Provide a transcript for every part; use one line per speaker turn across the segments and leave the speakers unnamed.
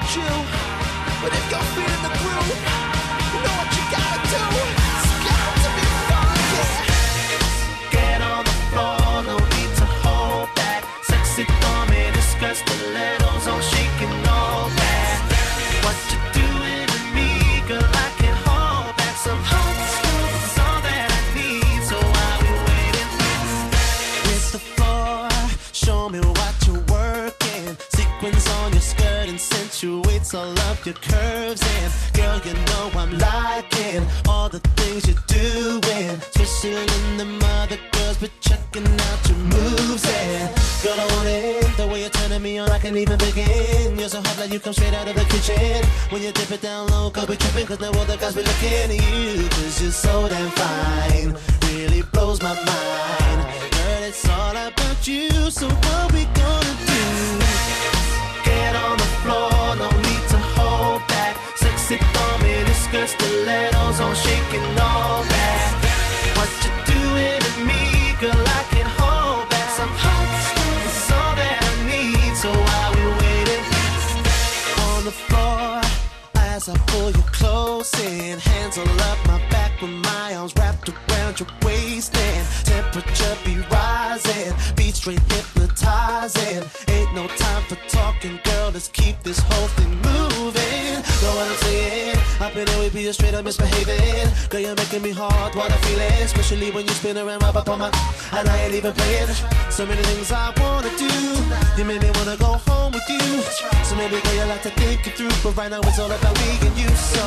about you, but if you're feeling the groove, you know what you gotta do. It's got to be funky. Get on the floor, no need to hold back. Sexy for me, discuss stilettos on shaking all that. What you doing to me, girl, I can't hold back. Some hot stuff is all that I need, so I'll be waiting. Hit the floor, show me what you're working. Sequins on your skirt accentuates all of your curves. And girl, you know I'm liking all the things you're doing, especially in the other girls, but checking out your moves. And girl, I want it, the way you're turning me on, I can't even begin. You're so hot like you come straight out of the kitchen. When you dip it down low, go be tripping, cause no other guys be looking at you, cause you're so damn fine, really blows my mind. Girl, it's all about you, so what we gonna do? Get on the floor, no need to hold back. Sexy for me, this skirt stilettos on shaking all that. What you doing to me, girl, I can't hold back. Some hot stuff is all that I need, so while we waiting on the floor, as I pull you close in, hands all up my back with my arms wrapped around your waist, and temperature be rising, beat straight hypnotizing. Ain't no time for talking, girl, let's keep this whole thing moving. Know what I'm saying? Up in here we be straight up misbehaving. Girl, you're making me hard, what I feel it, especially when you spin around right up on my, and I ain't even playing. So many things I wanna do, you made me wanna go home with you. So maybe girl, you like to think it through, but right now it's all about me and you. So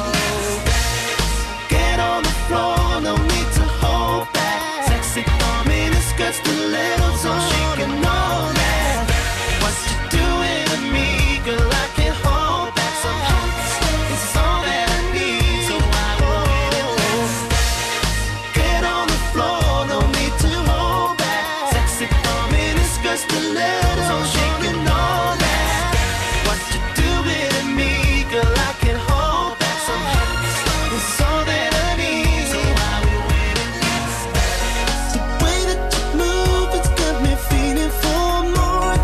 get on the floor, no need to hold back. Sexy for me, this skirt stilettos on shaking all that. What you doing to me, girl, I can't hold back. Some hot stuff is all that I need, so I will wait. Get on the floor, no need to hold back. Sexy for me, this skirt stilettos on shaking all that. What you doing to me, girl, I can't hold back. Some hot stuff is all that I need, so I will wait. The way that you move, it's got me feeling for more.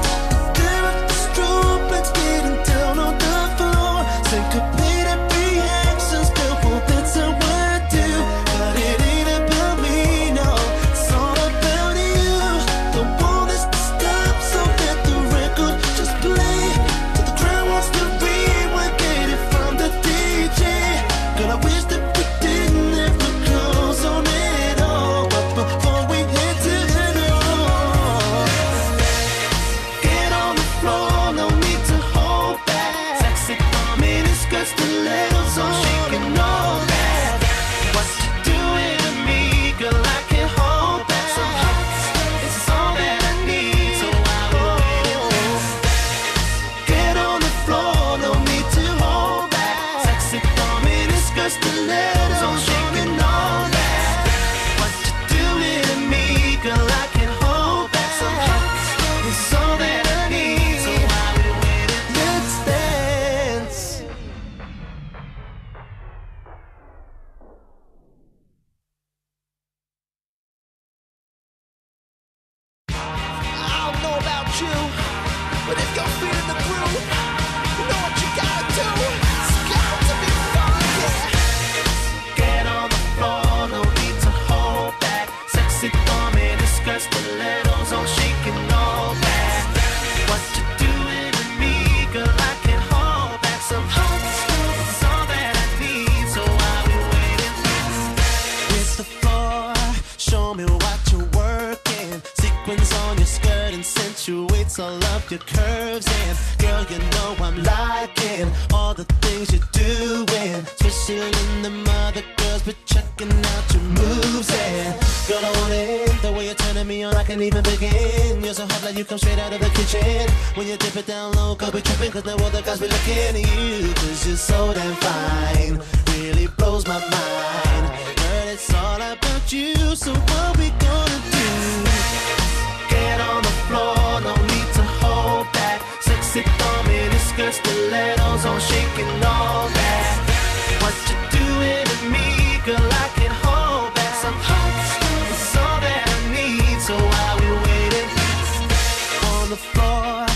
Stare at the strobe, let's getting down on the floor. Syncopated reactions, girl, well, that's how I do. But it ain't about me, no, it's all about you. Don't want this to stop, so let the record just play. Till the crowd wants to rewind, get it from the DJ. Girl, I wish that we didn't have to close on it all, but before we head to the door, get on the floor, no need to hold back. Sexy for me, this skirt stilettos on shaking all that. What you doing to me, girl, I can't hold back. Some hot stuff is all that I need, so I will wait. Get on the floor, no need to hold back. Sexy for me, this skirt stilettos on shaking all that. What you doing to me, girl, I can't hold back. Some hot stuff is all that I need, so I will wait. Let's dance. I don't know about you, but if you're feeling the groove, you know what you gotta do. It's got to be funky. Get on the floor, no need to hold back. Sexy for me, this skirt stilettos on shaking all that. What you doing to me, girl, I can't hold back. Some hot stuff is all that I need, so I'll be waiting. Hit the floor, show me what you're working. Sequins on your skirt accentuates all of your curves. And girl, you know I'm liking all the things you're doing, especially in the other girls, but checking out your moves. And girl, I want it, the way you're turning me on, I can't even begin. You're so hot like you come straight out of the kitchen. When you dip it down low, go be tripping, cause no other guys be looking at you, cause you're so damn fine, really blows my mind. Girl, it's all about you, so what we gonna do? Get on the floor, no need to hold back. Sexy for me, this skirt stilettos on shaking all that. What you doing to me, girl, I can't hold back. Some hot stuff is all that I need, so while we waiting on the floor,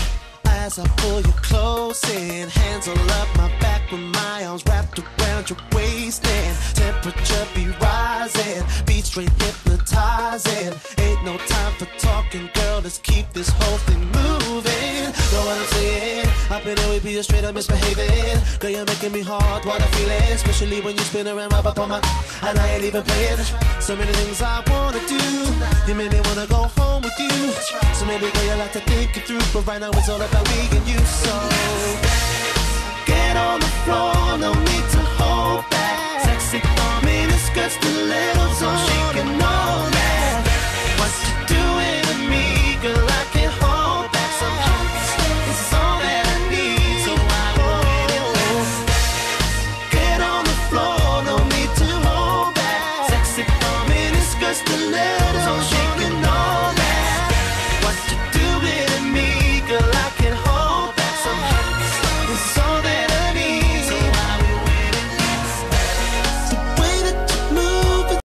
as I pull you close in, hands all up my back with my arms wrapped around your waist, and temperature be rising, beat straight hypnotizing. Ain't no time for talking, girl, let's keep this whole thing moving. Know what I'm saying? Up in here we be straight up misbehaving. Girl, you're making me hard, what I'm feeling, especially when you spin around right up on my, and I ain't even playing. So many things I wanna do, you made me wanna go home with you. So maybe girl, you like to think it through, but right now it's all about me and you. So get on the floor, no need to hold back. Sexy for me, the skirt's stilettos on, she can know that. What you doing to me, girl, I can't